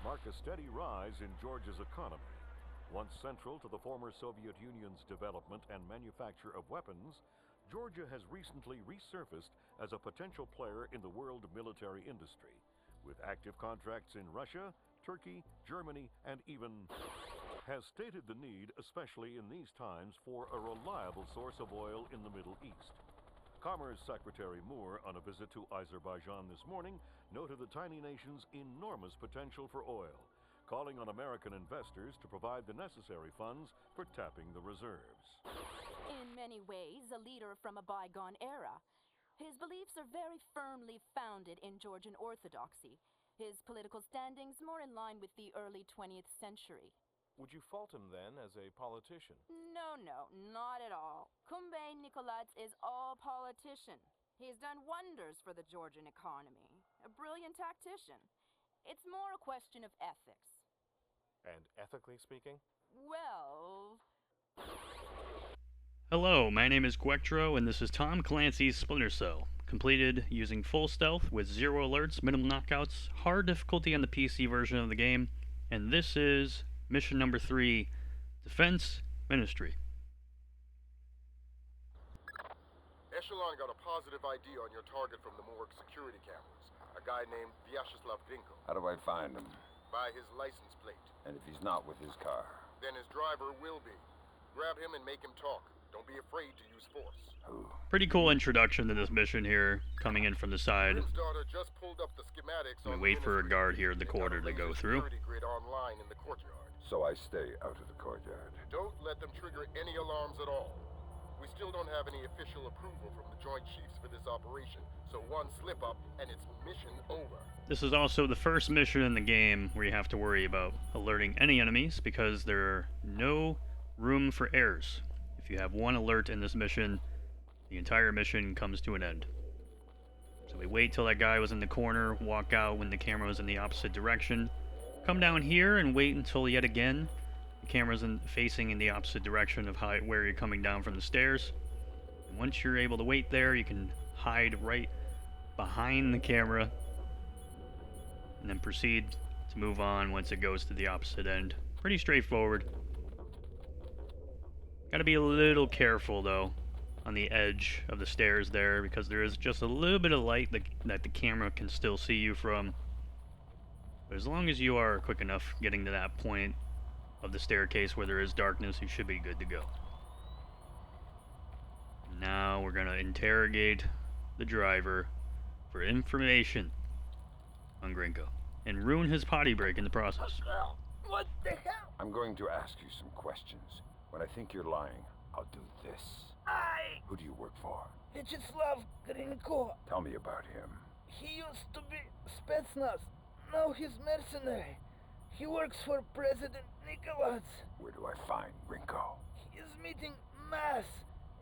mark a steady rise in Georgia's economy. Once central to the former Soviet Union's development and manufacture of weapons, Georgia has recently resurfaced as a potential player in the world military industry, with active contracts in Russia, Turkey, Germany, and even has stated the need, especially in these times, for a reliable source of oil in the Middle East. Commerce Secretary Moore, on a visit to Azerbaijan this morning, noted the tiny nation's enormous potential for oil, calling on American investors to provide the necessary funds for tapping the reserves. In many ways, a leader from a bygone era. His beliefs are very firmly founded in Georgian orthodoxy. His political standings more in line with the early 20th century. Would you fault him then as a politician? No, not at all. Kumbay Nikolaevich is all politician. He's done wonders for the Georgian economy. A brilliant tactician. It's more a question of ethics. And ethically speaking? Well... Hello, my name is Quectro, and this is Tom Clancy's Splinter Cell. Completed using full stealth with 0 alerts, minimal knockouts, hard difficulty on the PC version of the game, and this is mission number 3, Defense Ministry. Echelon got a positive ID on your target from the morgue security cameras. A guy named Vyacheslav Grinko. How do I find him? By his license plate. And if he's not with his car? Then his driver will be. Grab him and make him talk. Don't be afraid to use force. Who? Pretty cool introduction to this mission here, coming in from the side. Grim's daughter just pulled up the schematics We on wait for a Ministry guard here in the and got a corridor to go laser through. security grid online in the courtyard. So I stay out of the courtyard. Don't let them trigger any alarms at all. We still don't have any official approval from the Joint Chiefs for this operation, so one slip up and it's mission over. This is also the first mission in the game where you have to worry about alerting any enemies because there are no room for errors. If you have one alert in this mission, the entire mission comes to an end. So we wait till that guy was in the corner, walk out when the camera was in the opposite direction, come down here and wait until yet again the camera's facing in the opposite direction of where you're coming down from the stairs. And once you're able to wait there, you can hide right behind the camera and then proceed to move on once it goes to the opposite end. Pretty straightforward. Gotta be a little careful though on the edge of the stairs there because there is just a little bit of light that the camera can still see you from. But as long as you are quick enough getting to that point of the staircase where there is darkness, you should be good to go. Now we're gonna interrogate the driver for information on Grinko and ruin his potty break in the process. What the hell? I'm going to ask you some questions. When I think you're lying, I'll do this. Who do you work for? Vyacheslav Grinko. Tell me about him. He used to be Spetsnaz. Now he's mercenary. He works for President Nikolaj. Where do I find Grinko? He is meeting Mass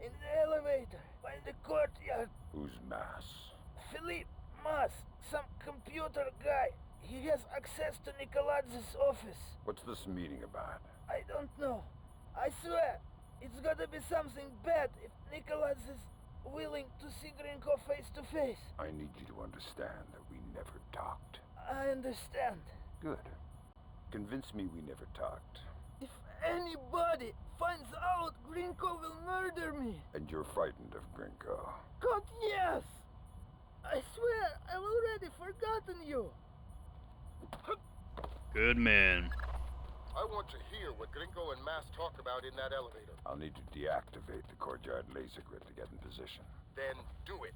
in the elevator by the courtyard. Who's Mass? Philippe Mass, some computer guy. He has access to Nikolaj's office. What's this meeting about? I don't know. I swear, it's gotta be something bad if Nikolaj is willing to see Grinko face to face. I need you to understand that we never talked. I understand. Good. Convince me we never talked. If anybody finds out, Grinko will murder me. And you're frightened of Grinko. God, yes! I swear, I've already forgotten you. Good man. I want to hear what Grinko and Mass talk about in that elevator. I'll need to deactivate the courtyard laser grid to get in position. Then do it.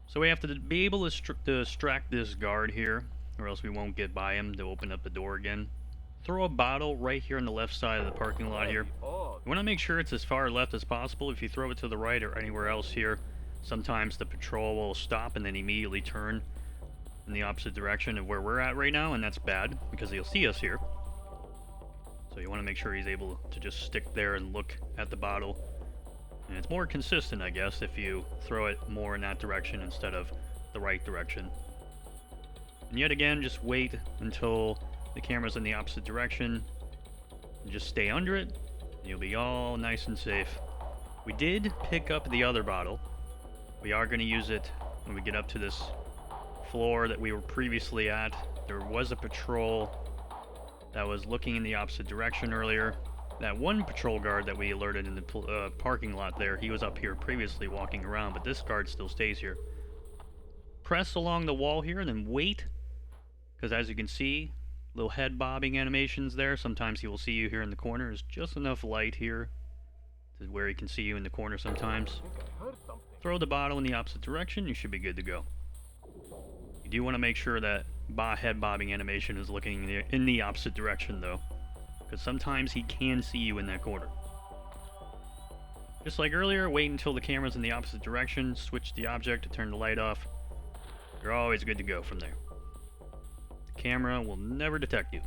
So we have to be able to distract this guard here, or else we won't get by him to open up the door again. Throw a bottle right here on the left side of the parking lot here. You want to make sure it's as far left as possible. If you throw it to the right or anywhere else here, sometimes the patrol will stop and then immediately turn in the opposite direction of where we're at right now, and that's bad because he'll see us here. So you want to make sure he's able to just stick there and look at the bottle. And it's more consistent, I guess, if you throw it more in that direction instead of the right direction. And yet again, just wait until the camera's in the opposite direction. And just stay under it, and you'll be all nice and safe. We did pick up the other bottle. We are going to use it when we get up to this floor that we were previously at. There was a patrol that was looking in the opposite direction earlier. That one patrol guard that we alerted in the parking lot there, he was up here previously walking around, but this guard still stays here. Press along the wall here and then wait, because as you can see, little head bobbing animations there. Sometimes he will see you here in the corner. There's just enough light here to where he can see you in the corner sometimes. Throw the bottle in the opposite direction, you should be good to go. You do want to make sure that head bobbing animation is looking in the opposite direction though, because sometimes he can see you in that corner. Just like earlier, wait until the camera's in the opposite direction, switch the object to turn the light off. You're always good to go from there. The camera will never detect you.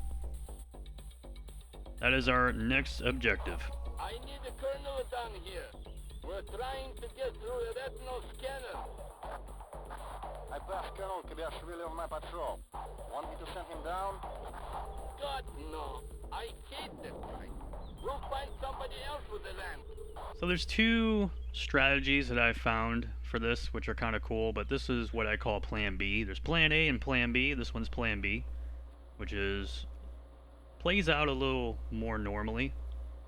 That is our next objective. I need a colonel down here. We're trying to get through a retinal scanner. I passed Colonel Kabashvili on my patrol. Want me to send him down? God, no. I hate that guy. We'll find somebody else with the land. So there's two strategies that I found for this, which are kind of cool, but this is what I call Plan B. There's Plan A and Plan B. This one's Plan B, which plays out a little more normally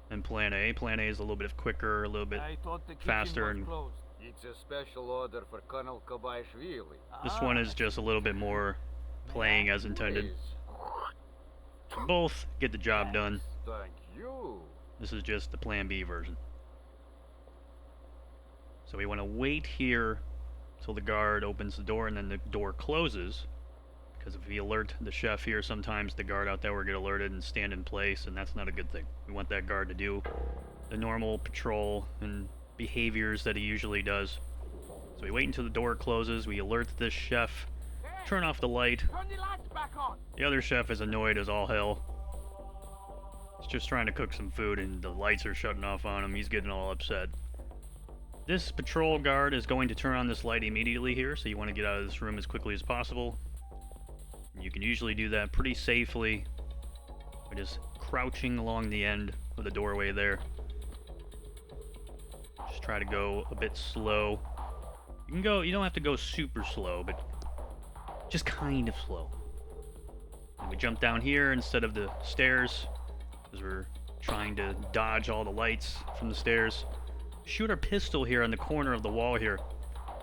than Plan A. Plan A is a little bit quicker, a little bit faster, and it's a special order for Colonel Kabashvili. this one is just a little bit more playing as intended. Both get the job done. Thank you. This is just the Plan B version. So we want to wait here till the guard opens the door and then the door closes, because if we alert the chef here, sometimes the guard out there will get alerted and stand in place, and that's not a good thing. We want that guard to do the normal patrol and behaviors that he usually does. So we wait until the door closes, we alert this chef, turn off the light. Turn the lights back on. The other chef is annoyed as all hell. He's just trying to cook some food and the lights are shutting off on him. He's getting all upset. This patrol guard is going to turn on this light immediately here, so you want to get out of this room as quickly as possible. You can usually do that pretty safely by just crouching along the end of the doorway there. Just try to go a bit slow. You don't have to go super slow, but just kind of slow. And we jump down here instead of the stairs, because we're trying to dodge all the lights from the stairs. Shoot our pistol here on the corner of the wall here.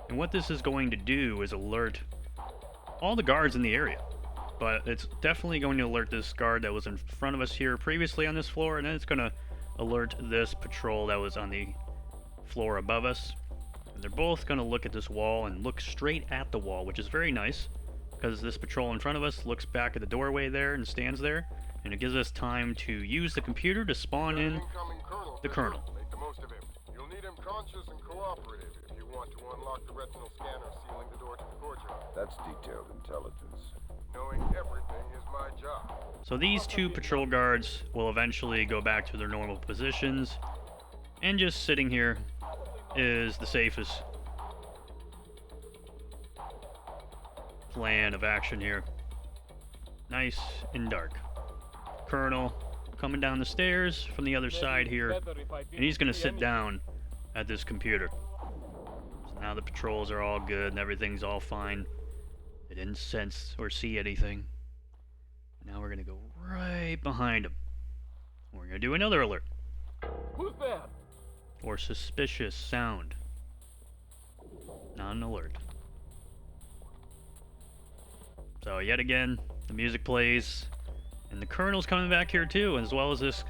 And what this is going to do is alert all the guards in the area. But it's definitely going to alert this guard that was in front of us here previously on this floor, and then it's going to alert this patrol that was on the floor above us. And they're both going to look at this wall and look straight at the wall, which is very nice, because this patrol in front of us looks back at the doorway there and stands there, and it gives us time to use the computer to spawn in the colonel. Make the most of him. You'll need him conscious and cooperative if you want to unlock the retinal scanner sealing the door to the courtyard. That's detailed intelligence. Knowing everything is my job. So these two patrol guards will eventually go back to their normal positions, and just sitting here is the safest plan of action here. Nice and dark. Colonel coming down the stairs from the other side here, and he's going to sit down at this computer. So now the patrols are all good and everything's all fine. They didn't sense or see anything. Now we're going to go right behind him. We're going to do another alert. Who's there? Or suspicious sound. Not an alert. So yet again, the music plays, and the colonel's coming back here too, as well as this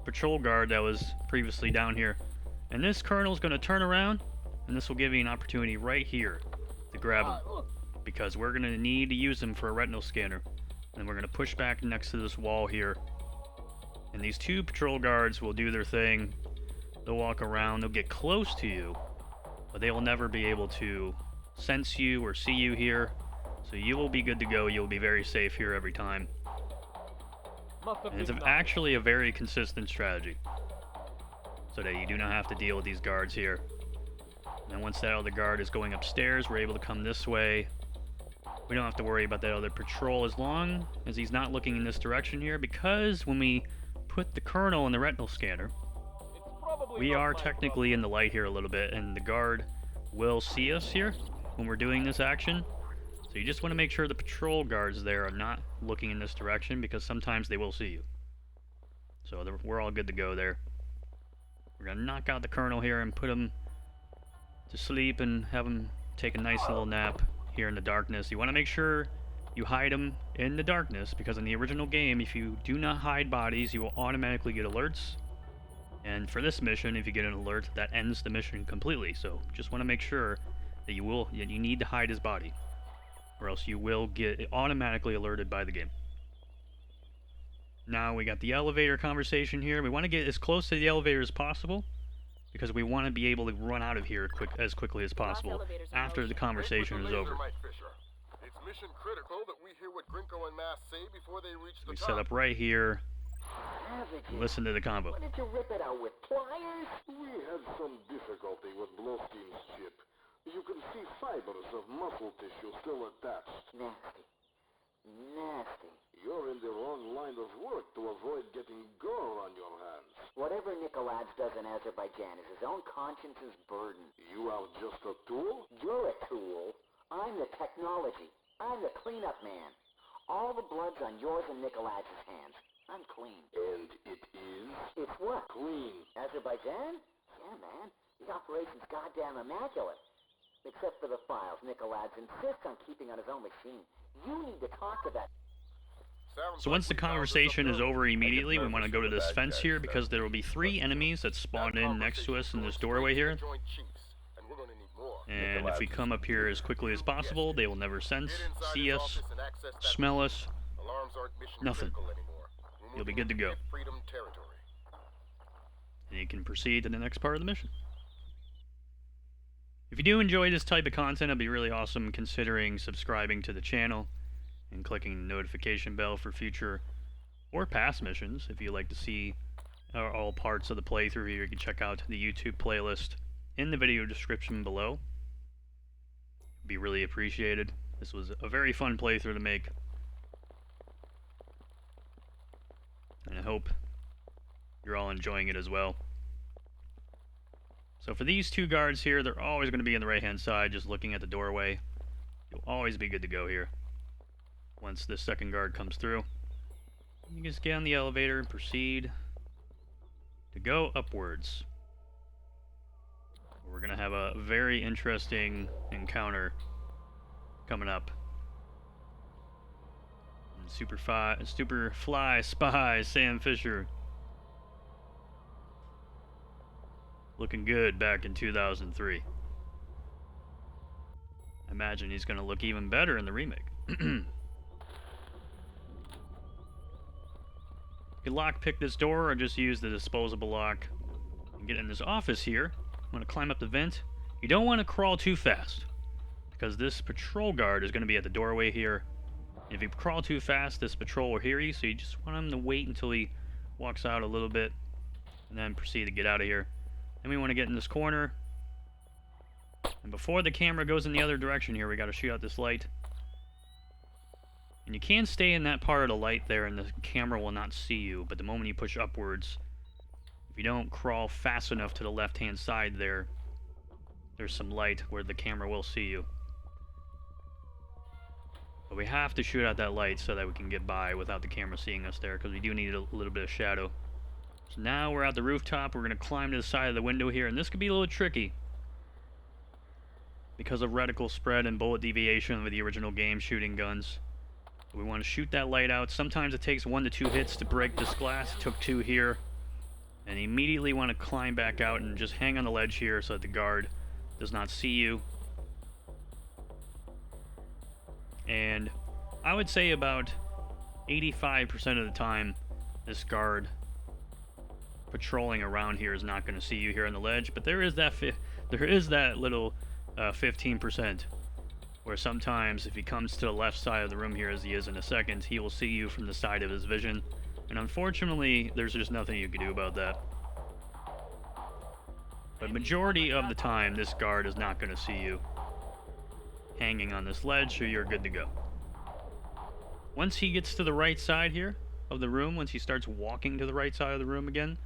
patrol guard that was previously down here. And this colonel's going to turn around, and this will give you an opportunity right here to grab him, because we're going to need to use him for a retinal scanner. And we're going to push back next to this wall here, and these two patrol guards will do their thing. They'll walk around, they'll get close to you, but they will never be able to sense you or see you here. So you will be good to go. You'll be very safe here every time. And it's actually a very consistent strategy, so that you do not have to deal with these guards here. And then once that other guard is going upstairs, we're able to come this way. We don't have to worry about that other patrol as long as he's not looking in this direction here, because when we put the colonel in the retinal scanner, we are technically in the light here a little bit, and the guard will see us here when we're doing this action. So you just want to make sure the patrol guards there are not looking in this direction, because sometimes they will see you. So we're all good to go there. We're going to knock out the Colonel here and put him to sleep and have him take a nice little nap here in the darkness. You want to make sure you hide him in the darkness, because in the original game, if you do not hide bodies, you will automatically get alerts. And for this mission, if you get an alert, that ends the mission completely. So just want to make sure that you need to hide his body, or else you will get automatically alerted by the game. Now we got the elevator conversation here. We want to get as close to the elevator as possible, because we want to be able to run out of here as quickly as possible after the conversation is over. It's mission critical that we hear what Grinko and Mass say before they reach the We top. set up right here. Listen to the convo. Why did you rip it out with pliers? We had some difficulty with Bloskin's chip. You can see fibers of muscle tissue still attached. Nasty. Nasty. You're in the wrong line of work to avoid getting gore on your hands. Whatever Nikolaj does in Azerbaijan is his own conscience's burden. You are just a tool? You're a tool. I'm the technology. I'm the cleanup man. All the blood's on yours and Nikolaj's hands. I'm clean. And it is? It's what? Clean. Azerbaijan? Yeah, man. The operation's goddamn immaculate. Except for the files. Nikolaj insists on keeping on his own machine. You need to talk to that. So once the conversation is over immediately, we want to go to this fence here, because there will be 3 enemies that spawn in next to us in this doorway here. And if we come up here as quickly as possible, they will never sense, see us, smell us, nothing. You'll be good to go. And you can proceed to the next part of the mission. If you do enjoy this type of content, it'd be really awesome considering subscribing to the channel and clicking the notification bell for future or past missions. If you like to see all parts of the playthrough here, you can check out the YouTube playlist in the video description below. It'd be really appreciated. This was a very fun playthrough to make, and I hope you're all enjoying it as well. So for these 2 guards here, they're always going to be on the right hand side, just looking at the doorway. You'll always be good to go here. Once this second guard comes through, you just get on the elevator and proceed to go upwards. We're going to have a very interesting encounter coming up. And Superfly Spy Sam Fisher. Looking good back in 2003. I imagine he's going to look even better in the remake. You can lockpick this door or just use the disposable lock and get in this office here. I'm going to climb up the vent. You don't want to crawl too fast, because this patrol guard is going to be at the doorway here. If you crawl too fast, this patrol will hear you, so you just want him to wait until he walks out a little bit and then proceed to get out of here. Then we want to get in this corner, and before the camera goes in the other direction here, we got to shoot out this light. And you can stay in that part of the light there and the camera will not see you, but the moment you push upwards, if you don't crawl fast enough to the left hand side there, there's some light where the camera will see you. But we have to shoot out that light so that we can get by without the camera seeing us there, because we do need a little bit of shadow. So now we're at the rooftop. We're going to climb to the side of the window here, and this could be a little tricky because of reticle spread and bullet deviation with the original game shooting guns. We want to shoot that light out. Sometimes it takes 1 to 2 hits to break this glass. It took 2 here. And immediately want to climb back out and just hang on the ledge here so that the guard does not see you. And I would say about 85% of the time this guard patrolling around here is not going to see you here on the ledge, but there is that little 15% where sometimes if he comes to the left side of the room here, as he is in a second, he will see you from the side of his vision, and unfortunately there's just nothing you can do about that. But majority of the time this guard is not going to see you hanging on this ledge, so you're good to go. Once he gets to the right side here of the room, once he starts walking to the right side of the room again,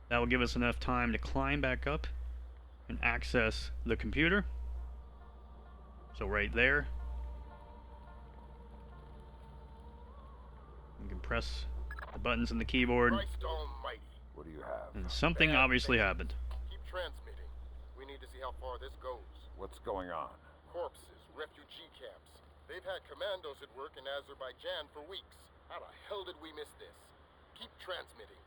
that will give us enough time to climb back up and access the computer. So right there, press the buttons on the keyboard, Christ almighty. What do you have? and something obviously happened. Keep transmitting. We need to see how far this goes. What's going on? Corpses, refugee camps. They've had commandos at work in Azerbaijan for weeks. How the hell did we miss this? Keep transmitting.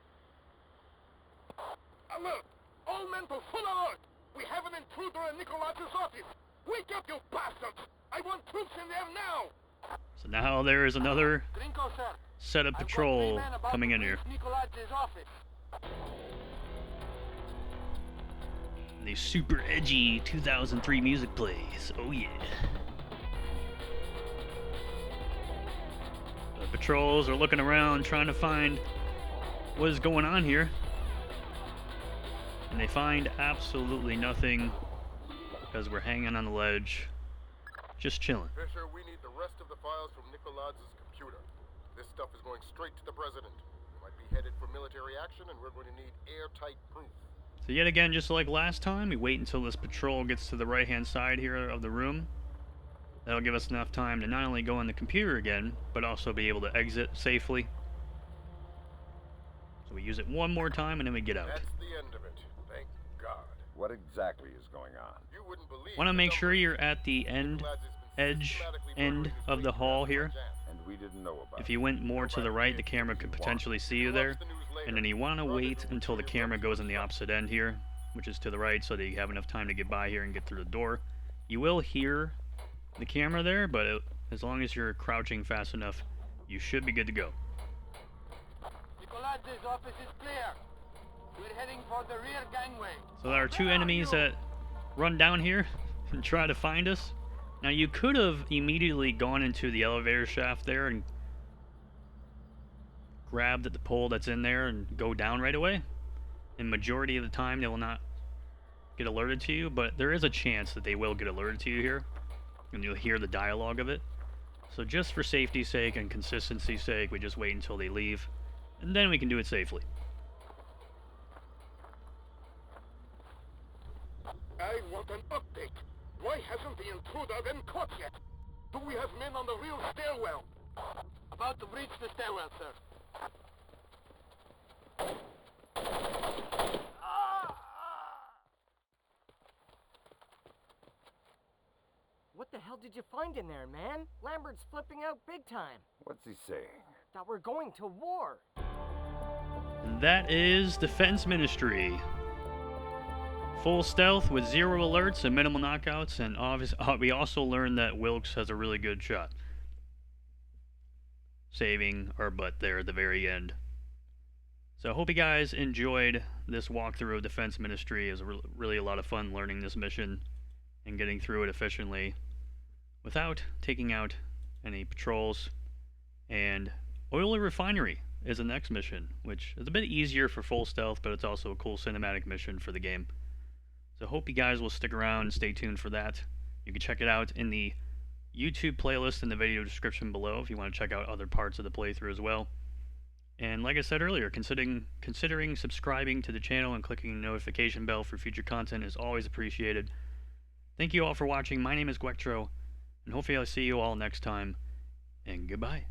Alert! All men to full alert! We have an intruder in Nikolaj's office! Wake up, you bastards! I want troops in there now! So now there is another Gringo, sir. set of patrol coming in here. Nikolaj's office. The super edgy 2003 music plays. Oh yeah. The patrols are looking around trying to find what is going on here. And they find absolutely nothing because we're hanging on the ledge, just chilling. Fisher, we need the rest of the files from Nikolaj's computer. This stuff is going straight to the president. We might be headed for military action, and we're going to need airtight proof. So yet again, just like last time, we wait until this patrol gets to the right-hand side here of the room. That'll give us enough time to not only go on the computer again, but also be able to exit safely. So we use it one more time and then we get out. That's the end of it. Thank God. What exactly is going on? You wouldn't believe. Want to make sure you're at the end of the hall here. And we didn't know about If you went more to the right, the camera could potentially see you there. And then you want to wait until the camera goes on the opposite end here, which is to the right, so that you have enough time to get by here and get through the door. You will hear the camera there, but as long as you're crouching fast enough, you should be good to go. Nikolaj's office is clear. We're heading for the rear gangway. So there are two enemies that run down here and try to find us. Now you could have immediately gone into the elevator shaft there and grabbed at the pole that's in there and go down right away. And majority of the time they will not get alerted to you, but there is a chance that they will get alerted to you here. And you'll hear the dialogue of it. So just for safety's sake and consistency's sake, we just wait until they leave. And then we can do it safely. I want an update. Why hasn't the intruder been caught yet? Do we have men on the real stairwell? About to breach the stairwell, sir. What the hell did you find in there, man? Lambert's flipping out big time. What's he saying? That we're going to war. That is Defense Ministry. Full stealth with 0 alerts and minimal knockouts, and we also learned that Wilkes has a really good shot, saving our butt there at the very end. So I hope you guys enjoyed this walkthrough of Defense Ministry. It was really a lot of fun learning this mission and getting through it efficiently without taking out any patrols. And Oil Refinery is the next mission, which is a bit easier for full stealth, but it's also a cool cinematic mission for the game. So hope you guys will stick around and stay tuned for that. You can check it out in the YouTube playlist in the video description below if you want to check out other parts of the playthrough as well. And like I said earlier, considering subscribing to the channel and clicking the notification bell for future content is always appreciated. Thank you all for watching. My name is Gwectro, and hopefully I'll see you all next time, and goodbye.